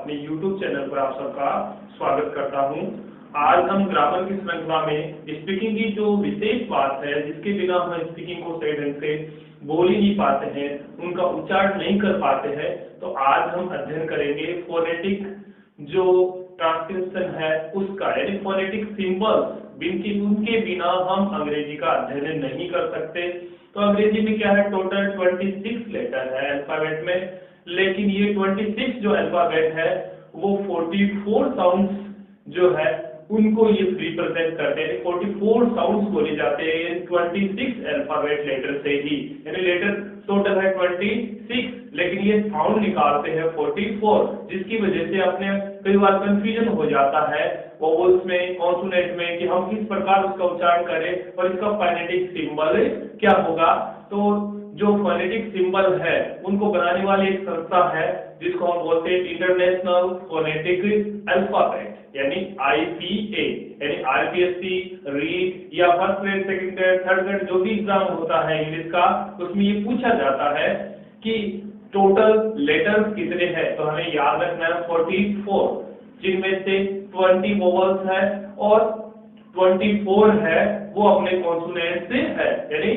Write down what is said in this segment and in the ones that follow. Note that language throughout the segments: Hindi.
अपने YouTube चैनल पर आप सबका स्वागत करता हूं। आज हम ग्रामर की श्रृंखला में स्पीकिंग की जो विशेष बात है, जिसके बिना हम स्पीकिंग को सही ढंग से बोल ही नहीं पाते हैं, उनका उच्चारण नहीं कर पाते हैं, तो आज हम अध्ययन करेंगे फोनेटिक जो ट्रांसक्रिप्शन है उसका, यानी फोनेटिक सिंबल्स उनके बिना हम अंग्रेजी का अध्ययन नहीं कर सकते। तो अंग्रेजी में क्या है, टोटल 26 लेटर है अल्फाबेट में, लेकिन ये 26 जो अल्फाबेट है वो 44 साउंड्स जो है उनको ये रिप्रेजेंट करते हैं। 44 साउंड्स बोले जाते हैं 26 अल्फाबेट लेटर से ही, यानी लेटर टोटल है 26, लेकिन ये साउंड निकालते हैं 44, जिसकी वजह से अपने कई बार कंफ्यूजन हो जाता है वोवेल्स में, कॉन्सोनेंट में, कि हम किस प्रकार उसका उच्चारण करें और इसका फोनेटिक सिंबल क्या होगा। तो जो फोनेटिक सिंबल है उनको बनाने वाली एक संस्था है जिसको हम बोलते हैं इंटरनेशनल फोनेटिक अल्फाबेट, यानी IPA, यानी RPSC, रीड या first grade, second grade, third grade जो भी एग्जाम होता है इंग्लिश का, उसमें ये पूछा जाता है कि टोटल लेटर्स कितने हैं। तो हमें याद रखना है 44, जिनमें से 20 वोवेल्स है और 24 है वो अपने कॉन्सोनेंट से है, यानी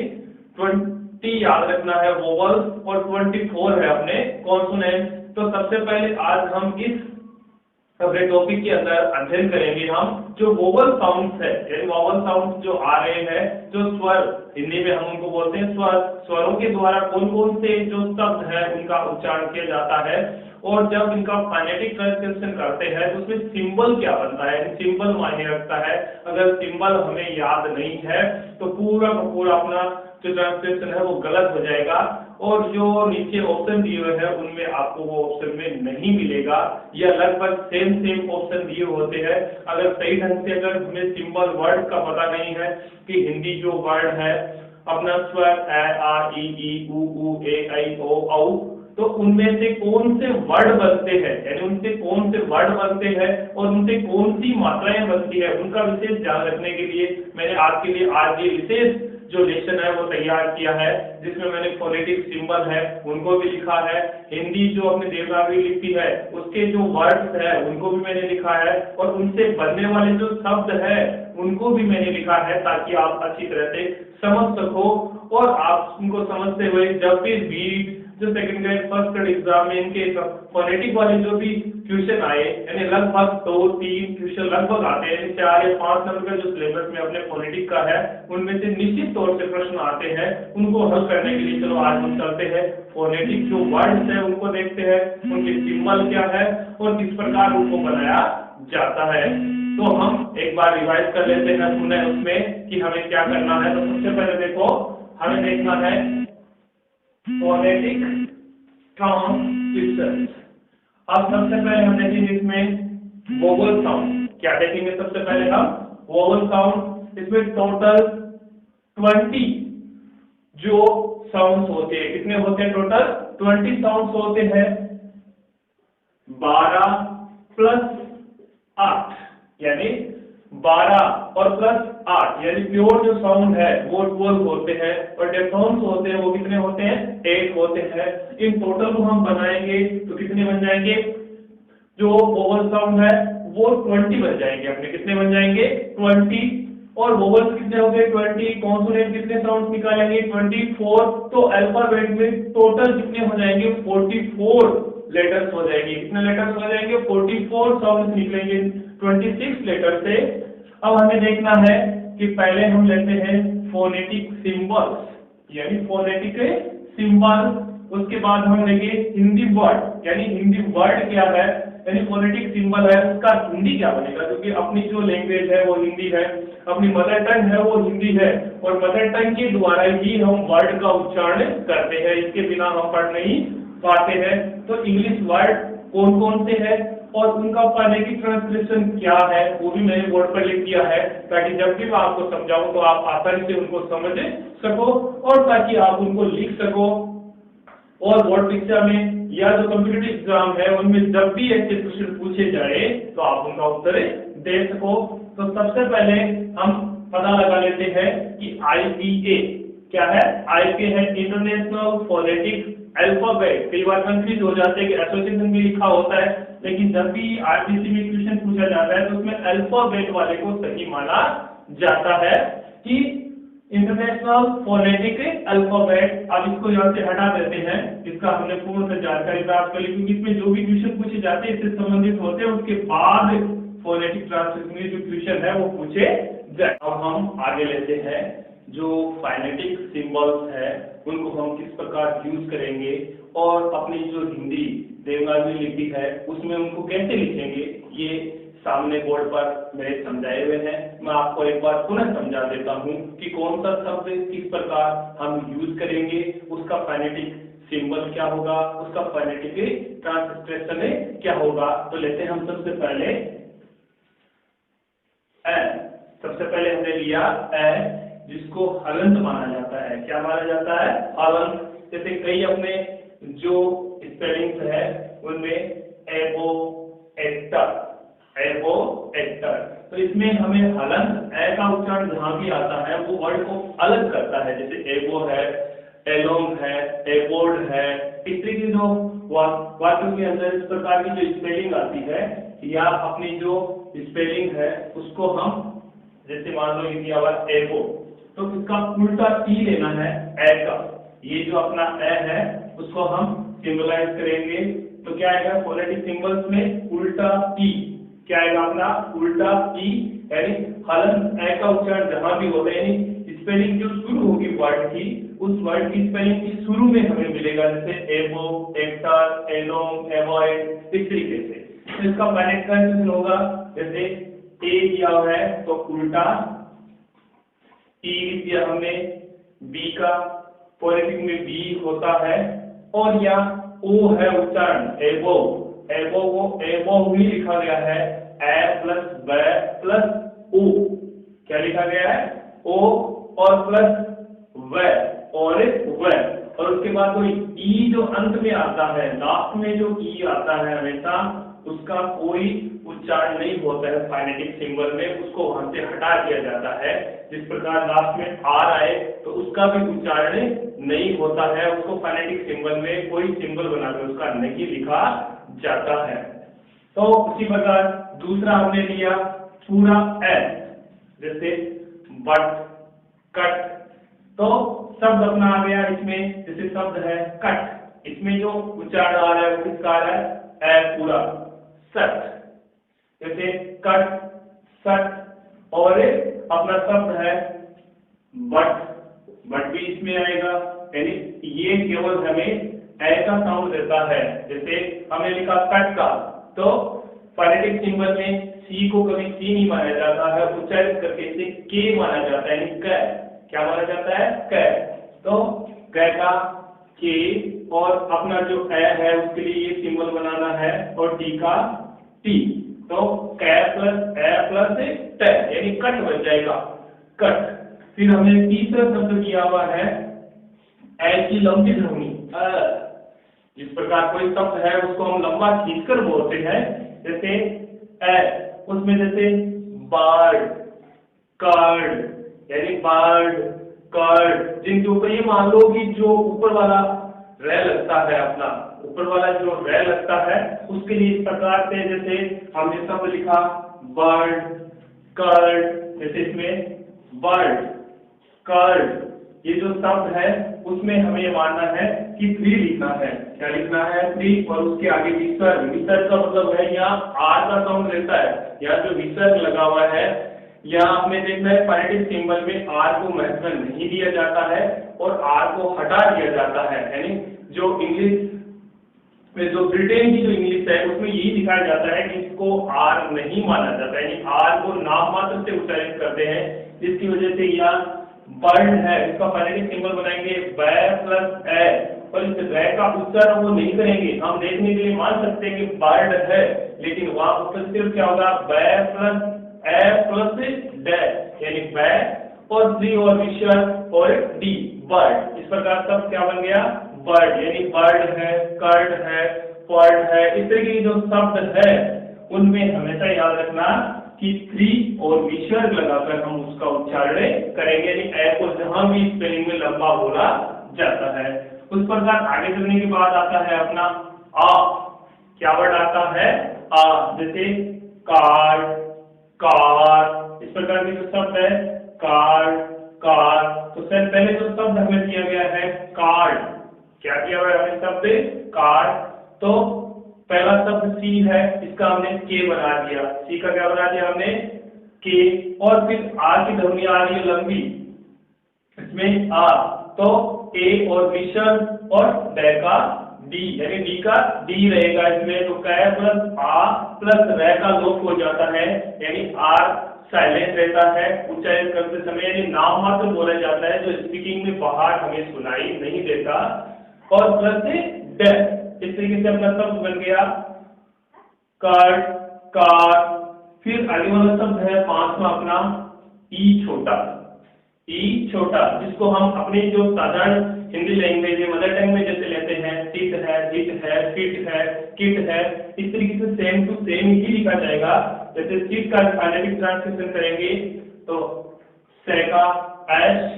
20 याद रखना है वोवेल्स और 24 है अपने कॉन्सोनेंट। तो सबसे पहले आज हम इस अपने टॉपिक के अंदर अध्ययन करेंगे हम जो वोवल साउंड्स है, यानी वोवल साउंड्स जो आ रहे हैं, जो स्वर, हिंदी में हम उनको बोलते हैं स्वर, स्वरों के द्वारा कौन कौन से जो शब्द है उनका उच्चारण किया जाता है, और जब इनका फोनेटिक ट्रांसक्रिप्शन करते हैं तो उसमें सिंबल क्या बनता है, सिंबल मायने रखता है। अगर सिंबल हमें याद नहीं है तो पूरा का पूरा अपना जो ट्रांसक्रिप्शन है वो गलत हो जाएगा, और जो नीचे ऑप्शन दिए हुए हैं उनमें आपको वो ऑप्शन में नहीं मिलेगा, या लगभग सेम ऑप्शन दिए होते हैं। अगर सही ढंग से अगर हमें सिंबल वर्ड का पता नहीं है कि हिंदी जो वर्ड है अपना स्वर ए आ ई ई उ ए ऐ ओ औ, तो उनमें से कौन से वर्ड बनते हैं, यानी उनसे कौन से वर्ड बनते हैं और उनसे कौन सी मात्राएं बनती है, उनका विशेष ध्यान रखने के लिए मैंने आपके लिए आज ये विशेष जो लेसन है वो तैयार किया है, जिसमें मैंने फोनेटिक सिंबल है उनको भी लिखा है, हिंदी जो अपनी देवनागरी लिपि है उसके जो वर्ड्स है उनको भी मैंने लिखा है, और उनसे बनने वाले जो शब्द है उनको भी मैंने लिखा है, ताकि आप अच्छी तरह से समझ सको। और आप उनको समझते हुए जब भी रीड जो second grade first grade exam में इनके फोनेटिक वाले जो भी क्वेश्चन आए, यानी लगभग 2-3 क्वेश्चन लगभग आते हैं, 4 या 5 नंबर का जो सिलेबस में अपने फोनेटिक का है उनमें से निश्चित तौर से प्रश्न आते हैं। उनको हल करने के लिए चलो आज हम चलते हैं, फोनेटिक जो वर्ड्स है उनको देखते हैं, उनके सिंबल क्या है और किस प्रकार उनको बनाया जाता है। तो हम एक बार रिवाइज कर लेते हैं सुने उसमें कि हमें क्या करना है। तो सबसे पहले देखो, हमें देखना है फोनेटिक ट्रांसक्रिप्शन। अब सबसे पहले हम देखेंगे इसमें वोवल साउंड। क्या देखेंगे सबसे पहले हम वोवल साउंड। इसमें टोटल 20 जो साउंड्स होते हैं, कितने होते हैं टोटल 20 साउंड्स होते हैं। 12 प्लस 8 यानी 12 और प्लस 8 यानी प्योर जो साउंड है वो 12 होते हैं, और डिफथॉन्ग्स होते हैं वो कितने होते हैं 8 होते हैं। इन टोटल को हम बनाएंगे तो कितने बन जाएंगे, जो वोवल साउंड है वो 20 बन जाएंगे अपने, कितने बन जाएंगे 20, और वोवल्स कितने हो गए 20, कॉन्सोनेंट कितने साउंड्स निकालेंगे 24, तो अल्फाबेट में टोटल कितने हो जाएंगे 44 लेटर्स हो जाएंगे। कितने लेटर्स हो जाएंगे 44 साउंड्स निकलेंगे 26 लेटर से। अब हमें देखना है कि पहले हम लेते हैं फोनेटिक सिंबल्स, यानी फोनेटिक सिंबल, उसके बाद हम लेंगे हिंदी वर्ड, यानी हिंदी वर्ड क्या है, यानी फोनेटिक सिंबल है उसका हिंदी क्या बनेगा, क्योंकि अपनी जो लैंग्वेज है वो हिंदी है, अपनी मदर टंग है वो हिंदी है, और मदर टंग के द्वारा ही हम वर्ड का उच्चारण करते हैं, इसके बिना हम पढ़ नहीं पाते हैं। तो इंग्लिश वर्ड कौन कौन से हैं और उनका फोनेटिक ट्रांसक्रिप्शन क्या है वो भी मैंने बोर्ड पर लिख दिया है, ताकि जब भी मैं आपको समझाऊं तो आप आसानी से उनको समझ सको और ताकि आप उनको लिख सको, और बोर्ड परीक्षा में या जो कॉम्पिटिटिव एग्जाम है उनमें जब भी ऐसे क्वेश्चन पूछे जाए तो आप उनका उत्तर दे सको। तो सबसे पहले हम पता लगा लेते हैं कि IPA क्या है। IPA है इंटरनेशनल फोनेटिक अल्फाबेट। कई बार कंफ्यूज हो जाते हैं कि एसोसिएशन भी लिखा होता है, लेकिन जब भी आरबीसी में क्वेश्चन पूछा जाता है तो उसमें अल्फाबेट वाले को सही माना जाता है कि इंटरनेशनल फोनेटिक अल्फाबेट। अब इसको यहाँ से हटा देते हैं, इसका हमने पूर्ण से जानकारी प्राप्त कर ली, क्योंकि इसमें जो भी क्वेश्चन पूछे जाते हैं इससे संबंधित होते हैं, उसके बाद फोनेटिक ट्रांसलेशन में जो क्वेश्चन है वो पूछे जाए। अब हम आगे लेते हैं जो फाइनेटिक सिंबल्स है उनको हम किस प्रकार यूज करेंगे और अपनी जो हिंदी देवनागरी लिपि है उसमें उनको कैसे लिखेंगे, ये सामने बोर्ड पर मेरे समझाए हुए हैं। मैं आपको एक बार पुनः समझा देता हूँ कि कौन सा शब्द किस प्रकार हम यूज करेंगे, उसका फाइनेटिक सिंबल क्या होगा, उसका फाइनेटिक ट्रांसलेशन क्या होगा। तो लेते हैं हम सबसे पहले ए। सबसे पहले हमने लिया ए, जिसको हलंत माना जाता है। क्या माना जाता है? हलंत। जैसे कई अपने जो स्पेलिंग्स है उनमें एबो, एक्टर, तो इसमें हमें हलंत ए का उच्चारण जहां भी आता है वो वर्ड को अलग करता है। जैसे एबो है, एलोंग है, एबोर्ड है, इस तरीके जो वाक्य के अंदर इस प्रकार की जो स्पेलिंग आती है या अपनी जो स्पेलिंग है उसको हम, जैसे मान लो ये हुआ एबो, तो इसका उल्टा टी लेना है ए का। ये जो अपना ए है उसको हम सिंबलाइज करेंगे, तो क्या आएगा फोनेटिक सिंबल्स में उल्टा टी। क्या आएगा अपना उल्टा टी, यानी हलंत ए का उच्चारण जहां भी होता है, यानी स्पेलिंग जो शुरू होगी वर्ड की, उस वर्ड की स्पेलिंग की शुरू में हमें मिलेगा, जैसे एबो, एक्टर, एलोंग, एवॉइड, इस तरीके से। तो इसका फाइनेटिक ट्रांसलेशन होगा, जैसे ए दिया है तो उल्टा ई दिया हमने, बी का फोनेटिक में बी होता है, और या ओ है उच्चारण एबो, एबो वो एबो ही लिखा गया है, ए प्लस ब प्लस ओ। क्या लिखा गया है? ओ और प्लस व और व, और उसके बाद वो ई जो अंत में आता है, लास्ट में जो ई आता है हमेशा उसका कोई उच्चारण नहीं होता है फाइनेटिक सिंबल में, उसको वहां से हटा दिया जाता है। जिस प्रकार लास्ट में आर आए तो उसका भी उच्चारण नहीं होता है, उसको फाइनेटिक सिंबल में कोई सिंबल बनाकर उसका नहीं लिखा जाता है। तो उसी प्रकार दूसरा हमने लिया पूरा एस, जैसे बट, कट, तो शब्द अपना आ गया इसमें। जैसे शब्द है कट, इसमें जो उच्चारण आ रहा है वो किसका आ रहा है? ए पूरा, सट। जैसे कट, सट, और अपना शब्द है बट, बट भी इसमें आएगा, यानी ये केवल हमें ए का साउंड देता है। जैसे हमने लिखा कट का, तो फोनेटिक सिंबल में सी को कभी सी नहीं माना जाता है, उच्चारित करके इसे के माना जाता है, यानी क। क्या माना जाता है? क। तो क का के, और अपना जो ए है उसके लिए ये सिंबल बनाना है, और टी का टी, तो क प्लस ए प्लस ट, यानी कट बन जाएगा, कट। फिर हमने तीसरा शब्द किया हुआ है ए की लंबी ध्वनि। जिस प्रकार कोई शब्द है उसको हम लंबा खींचकर बोलते हैं, जैसे ए, उसमें जैसे बर्ड, कर्ड, यानी बर्ड, कर्ड, जिनके ऊपर ये मान लो कि जो ऊपर वाला रह लगता है, अपना ऊपर वाला जो रह लगता है उसके लिए इस प्रकार से, जैसे हमने शब्द लिखा बर्ड, कर्ड, जैसे इसमें बर्ड, कर्ड, ये जो शब्द है उसमें हमें ये मानना है कि थ्री लिखना है। क्या लिखना है? थ्री, और उसके आगे विसर्ग, विसर्ग का मतलब है यहाँ आर का साउंड रहता है, यहाँ जो विसर्ग लगा हुआ है, यहाँ हमें देखना है फाइनेटिक सिंबल में आर को महत्व नहीं दिया जाता है और आर को हटा दिया जाता है। यानी जो इंग्लिश में, जो ब्रिटेन की जो इंग्लिश है उसमें यही दिखाया जाता है कि इसको आर नहीं माना जाता है, यानी आर को नाम मात्र से उच्चारित करते हैं, जिसकी वजह से यहाँ बर्ड है, इसका फाइनेटिक सिंबल बनाएंगे ब प्लस ए, और इस ब का उच्चारण वो नहीं करेंगे। हम देखने के लिए मान सकते हैं कि बर्ड है, लेकिन वहां उत्तर सिर्फ क्या होगा? ब प्लस ए प्लस ड, यानी ब और सी और विसर्ग और डी, बर्ड। इस प्रकार सब क्या बन गया? बर्ड, यानी बर्ड है, कर्ड है, पर्ड है, इस तरह के जो शब्द है उनमें हमेशा याद रखना कि थ्री और विसर्ग लगाकर हम उसका उच्चारण करेंगे, यानी ए को जहां भी स्पेलिंग में लंबा बोला जाता है। उस प्रकार आगे चलने के बाद आता है अपना आ। क्या वर्ड आता है आ, जैसे कार्ड, कार, इस प्रकार के जो शब्द है कार्ड, कार। तो सर पहले जो शब्द हमें दिया गया है कार्ड, क्या दिया हुआ है हमें शब्द कार्ड। तो पहला शब्द सी है, इसका हमने के बना दिया, सी का क्या बना दिया हमने के, और फिर आ की ध्वनि आ रही है लंबी, इसमें आ, तो ए और विसर्ग और ड का डी, यानी डी का डी रहेगा इसमें। तो कै प्लस आ प्लस रे का लोप हो जाता है, यानी आर साइलेंट रहता है उच्चारण करते समय, यानी नाम मात्र बोला जाता है जो स्पीकिंग में बाहर हमें सुनाई नहीं देता। और प्लस ड, इस तरीके से अपना शब्द बन गया कार्ड, कार। फिर आगे वाला शब्द है पांचवा अपना ई छोटा, ई छोटा, जिसको हम अपनी जो साधारण हिंदी लैंग्वेज में मदर टंग में जैसे लेते हैं, टिट है, हिट है, फिट है, किट है, इस तरीके से सेम टू सेम ही लिखा जाएगा। जैसे सिट का फाइनेटिक ट्रांसलेशन करेंगे तो से का एस,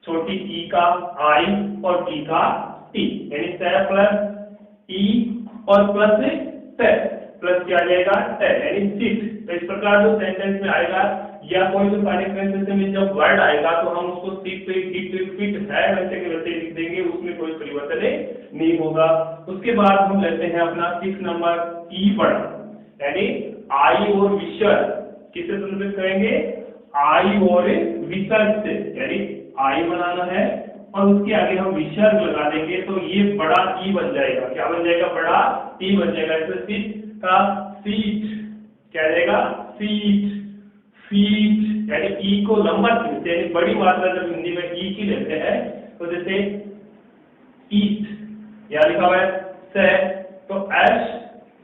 छोटी ई का आई और टी का टी, यानी से प्लस ई और प्लस से प्लस क्या आ जाएगा टे, यानी सिट। तो इस प्रकार जो सेंटेंस में आएगा या कोई जो ट्रांसलेशन में जब वर्ड आएगा तो हम उसको सिट हिट फिट है वैसे के वैसे लिख देंगे, उसमें कोई परिवर्तन नहीं होगा। उसके बाद हम लेते हैं अपना 6 नंबर ई बड़ा, यानी आई और विसर्ग, किससे संदर्भित करेंगे आई और विसर्ग से, यानी आई बनाना है और उसके आगे हम विसर्ग लगा देंगे तो ये बड़ा ई बन जाएगा। क्या बन जाएगा बड़ा ई बन जाएगा। इसमें सीट का सीट क्या रहेगा सीट, फीट, यानी ई को लंबा खींचते हैं, यानी बड़ी मात्रा जब हिंदी में ई की लेते हैं तो जैसे ईट, यहाँ लिखा हुआ है से, तो एस,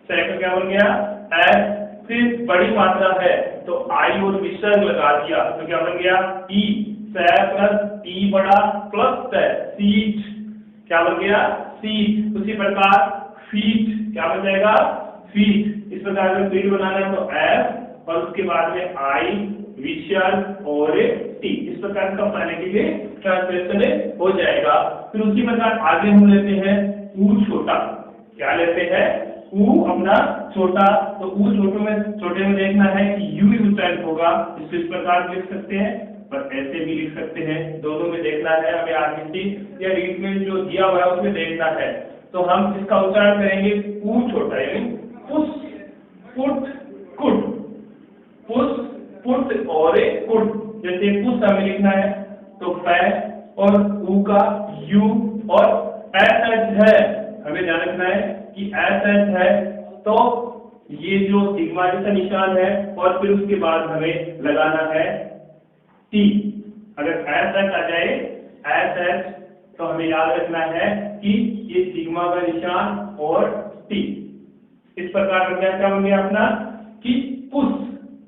से का क्या बन गया एस। फिर बड़ी मात्रा है तो आई और विसर्ग लगा दिया तो क्या बन गया ई, से प्लस ई बड़ा प्लस से, सीट, क्या बन गया सीट। उसी प्रकार फीट क्या बन जाएगा फीट। इस प्रकार से फीट बनाना है तो एफ और उसके बाद में आई विसर्ग और टी, इस प्रकार का फाइनेटिक ट्रांसलेशन हो जाएगा। फिर उसी प्रकार आगे हम लेते हैं ऊ छोटा, क्या लेते हैं ऊ अपना छोटा। तो ऊ छोटे में देखना है कि यू ही उच्चारण होगा, इसको इस प्रकार लिख सकते हैं पर ऐसे भी लिख सकते हैं, दोनों में देखना है हमें। आरबीसी या रीड में जो दिया हुआ है उसमें देखना है। तो हम इसका उच्चारण करेंगे ऊ छोटा, यानी पुश पुट कुट, पुश पुट और कुट। जैसे पुश हमें लिखना है तो पै और ऊ का यू और एस है, हमें ध्यान रखना है कि एस है तो ये जो सिग्मा जैसा निशान है और फिर उसके बाद हमें लगाना है टी। अगर एस आ जाए एस तो हमें याद रखना है कि ये सिग्मा का निशान और टी। इस प्रकार का क्या बन गया अपना कि पुश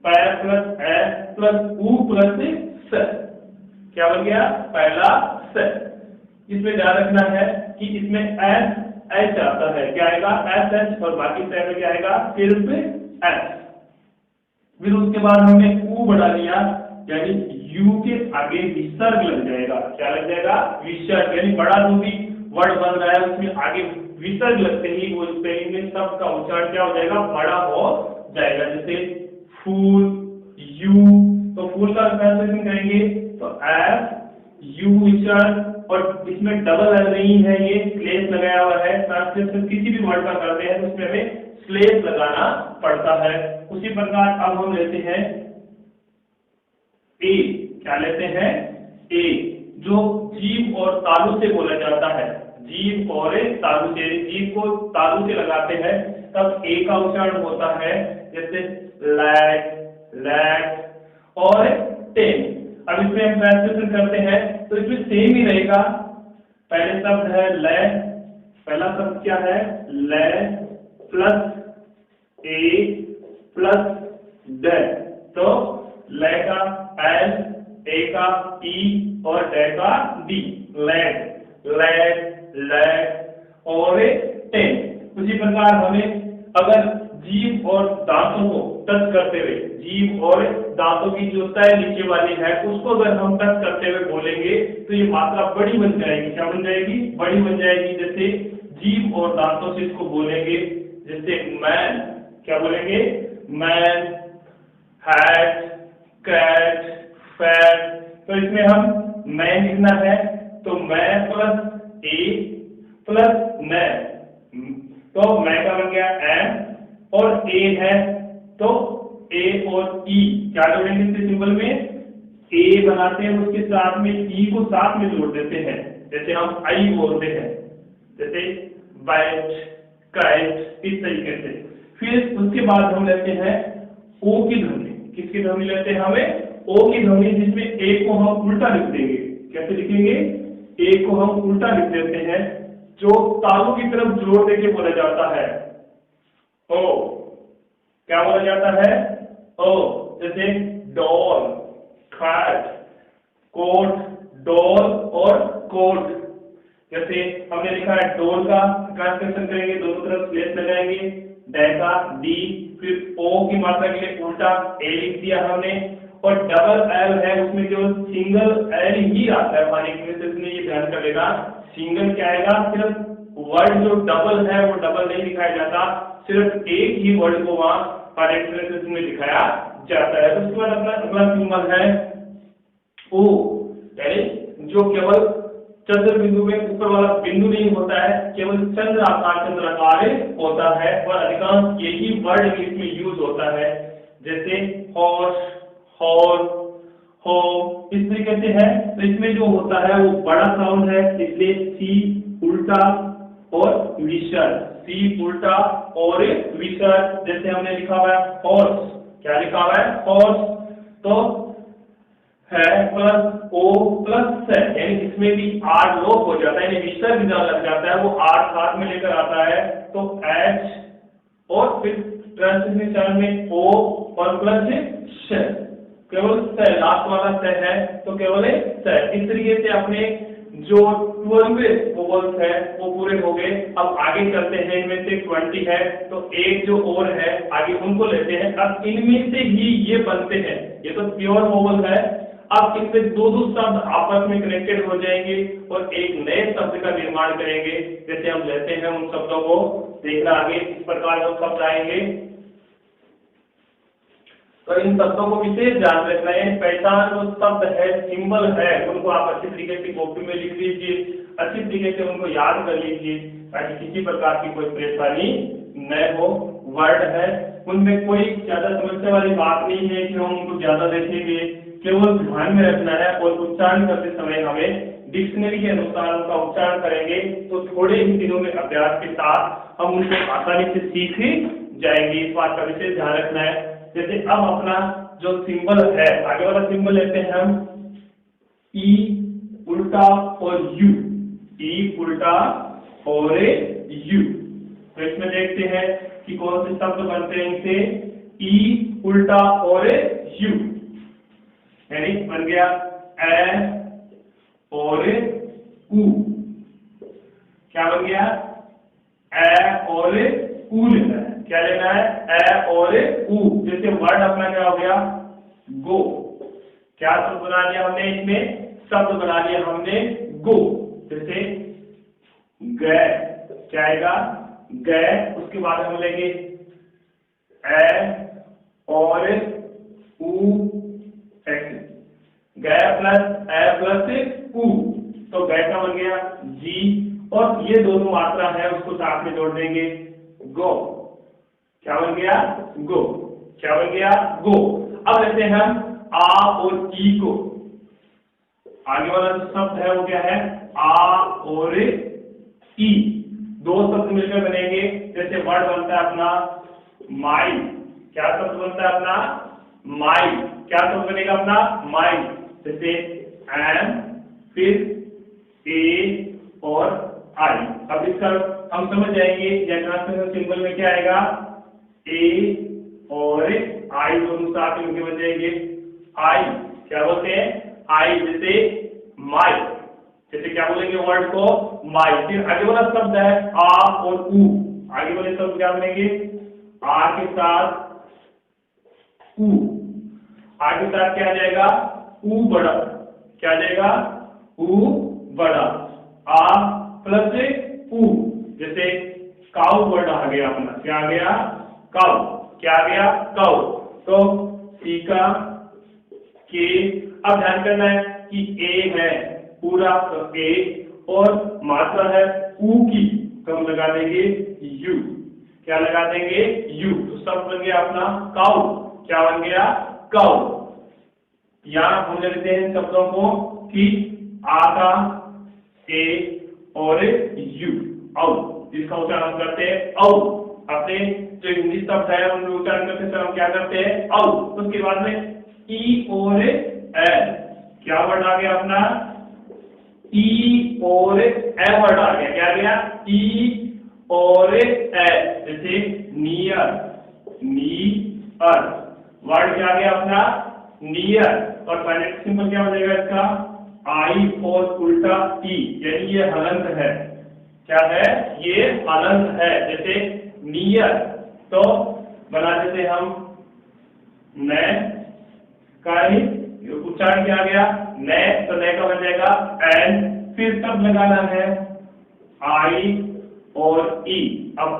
पै प्लस एस प्लस ऊ प्लस स, क्या बन गया पहला स। इसमें ध्यान रखना है कि इसमें एस एच आता है, क्या आएगा एस एच, और बाकी से में क्या आएगा सिर्फ एस। फिर उसके बाद हमने ऊ बढ़ा लिया, यानी यू के आगे विसर्ग लग जाएगा, क्या लग जाएगा विसर्ग, यानी बड़ा जो भी वर्ड बन रहा है उसमें आगे विसर्ग लगते ही वो स्पेलिंग में शब्द का उच्चारण क्या हो जाएगा बड़ा हो जाएगा। जैसे फूल यू, तो फूल का ट्रांसलेशन करेंगे तो एफ यू विसर्ग, और इसमें डबल एल नहीं है, ये स्लेश लगाया हुआ है। ट्रांसलेशन किसी भी वर्ड का करते हैं तो उसमें हमें स्लेश लगाना पड़ता है। उसी प्रकार अब हम लेते हैं ए, क्या लेते हैं ए, जो जीभ और तालु से बोला जाता है, जीभ और तालु से, जीभ को तालु से लगाते हैं तब ए का उच्चारण होता है, जैसे लैट, लैट और टेन। अब इसमें हम ट्रांसलेशन करते हैं तो इसमें सेम ही रहेगा। पहले शब्द है ले, पहला शब्द क्या है ले प्लस ए प्लस ड, तो ले का एल, ए का ई और ड का डी, लैड, लैड, लैड और टेन। उसी प्रकार हमें अगर जीभ और दांतों को टच करते हुए, जीभ और दांतों की जो तय नीचे वाली है उसको अगर हम टच करते हुए बोलेंगे तो ये मात्रा बड़ी बन जाएगी, क्या बन जाएगी बड़ी बन जाएगी। जैसे जीभ और दांतों से इसको बोलेंगे, जैसे मैन, क्या बोलेंगे, मैन, हैट, कैट, फैट। तो इसमें हम मैन लिखना है तो मैं प्लस ए प्लस मैन, तो मैं का बन गया एम, और ए है तो ए और ई क्या जोड़ेंगे इसके सिंबल में, ए बनाते हैं उसके साथ में ई को साथ में जोड़ देते हैं, जैसे हम आई बोलते हैं, जैसे बैट, काइट, इस तरीके से। फिर उसके बाद हम लेते हैं ओ की ध्वनि। किसकी ध्वनि लेते हैं हमें, ओ की ध्वनि, जिसमें ए को हम उल्टा लिख देंगे। कैसे लिखेंगे, ए को हम उल्टा लिख देते हैं, जो तालू की तरफ जोड़ देके बोला जाता है ओ, क्या बोला जाता है ओ, जैसे डॉल, कैट, कोट, डॉल और कोट। जैसे हमने लिखा है डॉल का ट्रांसलेशन करेंगे, दोनों तरफ स्लेश लगाएंगे, डैका डी, फिर ओ की मात्रा के लिए उल्टा ए लिख दिया हमने, और डबल एल है उसमें जो सिंगल एल ही आता है पानी के में, इसमें ये ध्यान करेगा सिंगल क्या आएगा, सिर्फ वर्ड जो डबल है वो डबल नहीं दिखाया जाता, सिर्फ एक ही वर्ड को वहां करेक्ट में दिखाया जाता है। तो उसके बाद अपना अगला सिंबल है ओ, यानी जो केवल चंद्र बिंदु में ऊपर वाला बिंदु नहीं होता है, केवल चंद्र आकार चंद्राकार होता है, और अधिकांश यही वर्ड इसमें यूज होता है, जैसे हॉर्स, हॉर्न, होम, इस तरीके से है। तो इसमें जो होता है वो बड़ा साउंड है, इसलिए सी उल्टा और विसर्ग, सी उल्टा और विसर्ग। जैसे हमने लिखा हुआ है हॉर्स, क्या लिखा हुआ है हॉर्स, तो है प्लस ओ प्लस से, यानी इसमें भी आर लोप हो जाता है, यानी विसर्ग जहां लग जाता है वो आर साथ में लेकर आता है, तो एच, और फिर ट्रांसलेशन में ओ और प्लस से, केवल से लास्ट वाला से है तो केवल से। इस तरीके से अपने जो 12 वोवल्स है वो पूरे हो गए। अब आगे चलते हैं, इनमें से 20 है तो एक जो और है आगे उनको लेते हैं। अब इनमें से ही ये बनते हैं, ये तो प्योर वोवल है। अब इसमें दो शब्द आपस में कनेक्टेड हो जाएंगे और एक नए शब्द का निर्माण करेंगे। जैसे हम लेते हैं उन शब्दों को, देखना आगे इस प्रकार वो शब्द आएंगे। तो इन शब्दों को विशेष ध्यान रखना है, पहचान जो शब्द है, सिंबल है, उनको आप अच्छी तरीके से कॉपी में लिख लीजिए, अच्छी तरीके से उनको याद कर लीजिए, ताकि किसी प्रकार की कोई परेशानी न हो। वर्ड है उनमें कोई ज्यादा समस्या वाली बात नहीं है कि हम उनको ज्यादा देखेंगे, केवल ध्यान में रखना है और उच्चारण करते समय हमें डिक्शनरी के अनुसार उनका उच्चारण करेंगे तो थोड़े ही दिनों में अभ्यास के साथ हम उनको आसानी से सीख जाएंगे। इस बात का विशेष ध्यान रखना है। जैसे अब अपना जो सिंबल है, आगे वाला सिंबल लेते हैं हम ई उल्टा और यू, ई उल्टा और यू। तो इसमें देखते हैं कि कौन से शब्द बनते हैं इनसे, ई उल्टा और यू, यानी बन गया ए और ऊ। क्या बन गया, ए और ऊ लेना है। क्या लेना है, ए और ऊ। जैसे वर्ड अपना क्या हो गया, गो। क्या शब्द बना लिया हमने, इसमें शब्द बना लिया हमने गो। जैसे गए, क्या आएगा, गए। उसके बाद हम लेंगे ए और ऊ, गए प्लस ए प्लस ऊ, तो गए का बन गया जी, और ये दोनों मात्रा है उसको साथ में जोड़ देंगे, गो। क्या बन गया, गो। क्या बन गया, गो। अब लेते हैं हम आ और ई को। आगे वाला जो शब्द है वो क्या है, आ और ई, दो शब्द मिलकर बनेंगे। जैसे वर्ड बनता है अपना माई, क्या शब्द बनता है अपना, माई। क्या शब्द बनेगा अपना, माई। जैसे एम, फिर ए और आई। अब इसका हम समझ जाएंगे, या ट्रांसलेशन सिंबल में क्या आएगा, ए और आई दोनों साथ मिलकर बन जाएंगे आई। क्या बोलते हैं, आई। जैसे माई, जैसे क्या बोलेंगे वर्ड को, माई। फिर आगे वाला शब्द है आ और ऊ। आगे वाले शब्द क्या बनेंगे, आ के साथ ऊ, आ के साथ क्या आ जाएगा, ऊ बड़ा। क्या आ जाएगा, ऊ बड़ा, आ प्लस ऊ। जैसे काउ वर्ड आ गया अपना, क्या आ गया, काउ, क्या आ गया, काउ। तो सी का के, अब ध्यान करना है कि ए है पूरा ए और मात्रा है ऊ की, तो हम लगा देंगे यू, क्या लगा देंगे, यू। तो शब्द बन गया अपना काउ, क्या बन गया, काउ। यहां हम लिखते हैं शब्दों को कि आ का ए और यू, औ, जिसका उच्चारण हम करते हैं औ। अपने जो इंग्लिश शब्द है उनका उच्चारण करते समय हम क्या करते हैं, औ। उसके बाद में ई और ए, क्या वर्ड आ गया अपना, ई और ए वर्ड आ गया, क्या आ गया, ई और ए। जैसे नियर, नियर वर्ड क्या आ गया अपना, नियर। और फाइनल सिंपल क्या हो जाएगा इसका, आई और उल्टा ई, यानी ये हलंत है, क्या है, ये हलंत है। जैसे नियर तो बना देते हम न का ही उच्चारण क्या आ गया, न, तो न का बन जाएगा एन, फिर सब लगाना है आई और ई। अब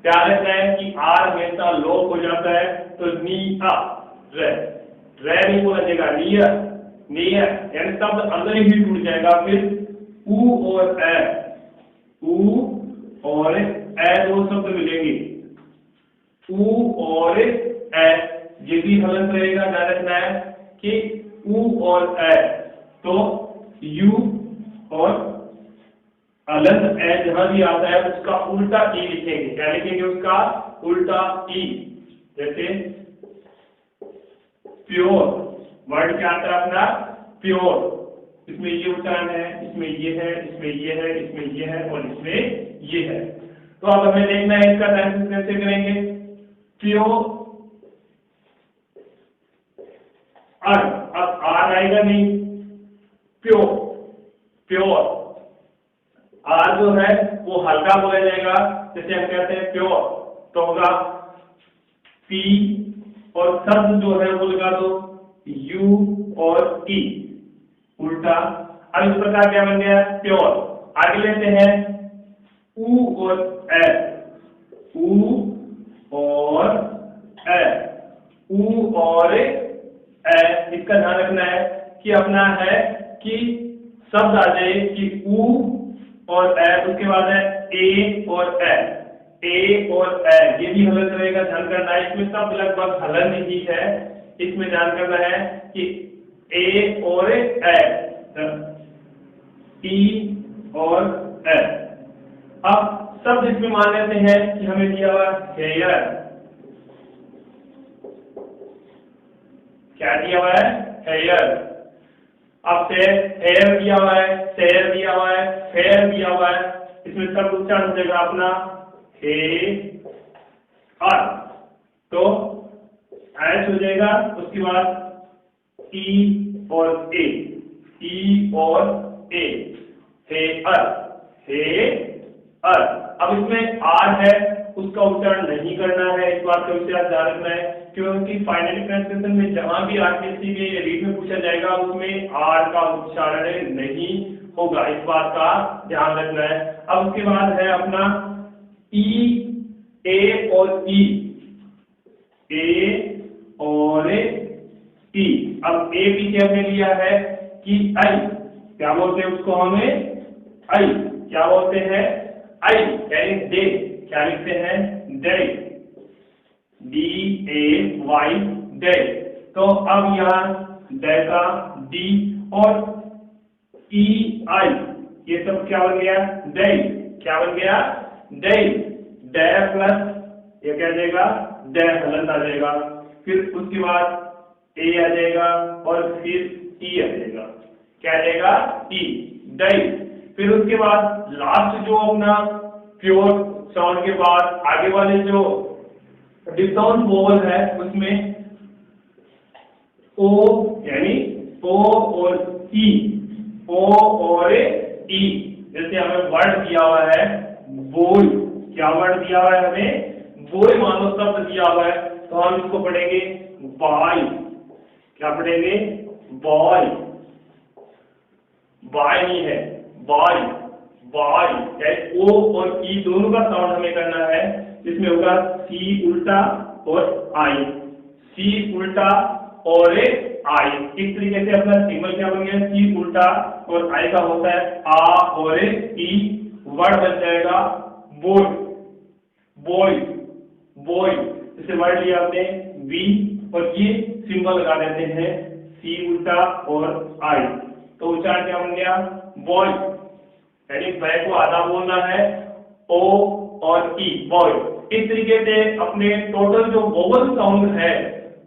ध्यान रखना है कि आर हमेशा लोप हो जाता है, तो नी आ रे, रे नहीं बोला जाएगा, नियर, नियर, यानी शब्द अंदर ही टूट जाएगा। फिर ऊ और ए, ऊ और ए दो शब्द मिलेंगे, ऊ और ए, ये भी हलंत रहेगा। ध्यान रखना है कि ऊ और ए, तो यू और हलंत ए जहां भी आता है उसका उल्टा ई लिखेंगे, क्या लिखेंगे, उसका उल्टा ई। जैसे प्योर वर्ड क्या आता है अपना, प्योर, इसमें ये उच्चारण है, इसमें ये है, इसमें ये है, इसमें ये है और इसमें ये है। तो अब हमें देखना है इसका ट्रांसलेशन कैसे करेंगे। प्योर, अब आर आएगा नहीं, प्योर, प्योर, आर जो है वो हल्का बोला जाएगा। जैसे हम कहते हैं प्योर, तो होगा पी और शब्द जो है वो लगा दो यू और ई, उल्टा। अब इस प्रकार क्या बन गया, प्योर। आगे लेते हैं ऊ और ए, ऊ और ए, ऊ और ए। इसका ध्यान रखना है कि अपना है कि शब्द आ जाए कि ऊ और ए, उसके बाद है ए और ए, ए और ए, ये भी हलंत रहेगा। ध्यान करना है इसमें सब लगभग हलंत ही है, इसमें ध्यान करना है कि ए और ए, ई और ए। अब शब्द इसमें मान लेते हैं कि हमें दिया हुआ हेयर, क्या दिया हुआ है, हेयर। अब से हेयर दिया हुआ है, शेयर दिया हुआ है, फेयर दिया हुआ है, इसमें सब उच्चारण हो जाएगा अपना हे आर, तो एच हो जाएगा। उसके बाद ई और ए, ई और ए, हे अर, हे अर। अब इसमें आर है उसका उच्चारण नहीं करना है, इस बात का विशेष ध्यान रखना है, क्योंकि फाइनल ट्रांसलेशन में जहां भी आरटीसी के रीड में पूछा जाएगा उसमें आर का उच्चारण नहीं होगा, इस बात का ध्यान रखना है। अब उसके बाद है अपना ई, ए और ई, ए और ई। अब ए भी क्या हमने लिया है कि आई, क्या बोलते हैं उसको हमें, आई, क्या बोलते हैं, आई, यानी डे, क्या लिखते हैं, day, D A Y, day. तो अब यहाँ डे का डी और ई आई, ये सब क्या बन गया, डे, क्या बन गया, डे, डे प्लस ये क्या जाएगा, डे हलंत आ जाएगा। फिर उसके बाद ए आ जाएगा और फिर ई आ जाएगा, क्या आ जाएगा, ई, डे। फिर उसके बाद लास्ट जो अपना प्योर साउंड के बाद आगे वाले जो डिफथॉन्ग वोवल है उसमें ओ, यानी ओ और ई, ओ और ई। जैसे हमें वर्ड दिया हुआ है बोय, क्या वर्ड दिया हुआ है हमें, बोय मानो शब्द दिया हुआ है, तो हम इसको पढ़ेंगे बॉय, क्या पढ़ेंगे, बॉय, बॉय नहीं है, बॉय, वाई, ओ और ई दोनों का साउंड हमें करना है। इसमें होगा सी उल्टा और आई, सी उल्टा और आई। इस तरीके से अपना सिंबल क्या बन गया, सी उल्टा और आई का होता है आ और ई, वर्ड बन जाएगा बोय, बॉय, बॉय। जैसे वर्ड लिया आपने वी और ये सिंबल लगा देते हैं सी उल्टा और आई, तो उच्चारण क्या बन गया, बॉय। यानी ब को आधा बोलना है, ओ और ई, बॉय। इस तरीके से अपने टोटल जो वोवल साउंड है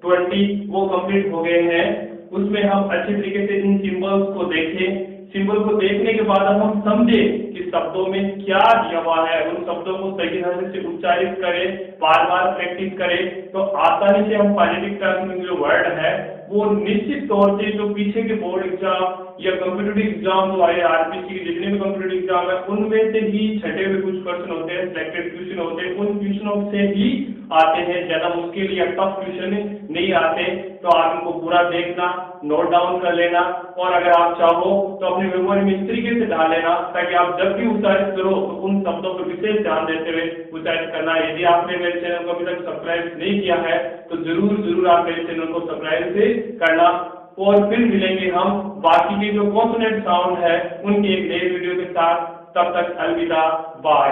20 वो कंप्लीट हो गए हैं। उसमें हम अच्छे तरीके से इन सिंबल्स को देखें। सिंबल को देखने के बाद अब हम समझे कि शब्दों में क्या दिया हुआ है, उन शब्दों को सही ढंग से उच्चारित करें, बार बार प्रैक्टिस करें, तो आसानी से हम फोनेटिक टर्म में जो वर्ड है वो निश्चित तौर से जो पीछे के बोर्ड एग्जाम या कंप्यूटर एग्जाम जो आए आरपीसी के जितने भी कंप्यूटर एग्जाम है उनमें से ही छठे हुए कुछ क्वेश्चन होते हैं, सिलेक्टेड क्वेश्चन होते हैं, उन क्वेश्चनों से ही आते हैं, ज्यादा मुश्किल या टफ क्वेश्चन नहीं आते। तो आप इनको पूरा देखना, नोट डाउन कर लेना और अगर आप चाहो तो अपनी मेमोरी में इस तरीके से डाल लेना ताकि आप जब भी उच्चारित करो तो उन शब्दों पर विशेष ध्यान देते हुए उच्चारित करना। यदि आपने मेरे चैनल को अभी तक सब्सक्राइब नहीं किया है तो जरूर आप मेरे चैनल को सब्सक्राइब से करना। और फिर मिलेंगे हम बाकी के जो कॉन्सोनेंट साउंड है उनके एक नए वीडियो के साथ। तब तक अलविदा, बाय।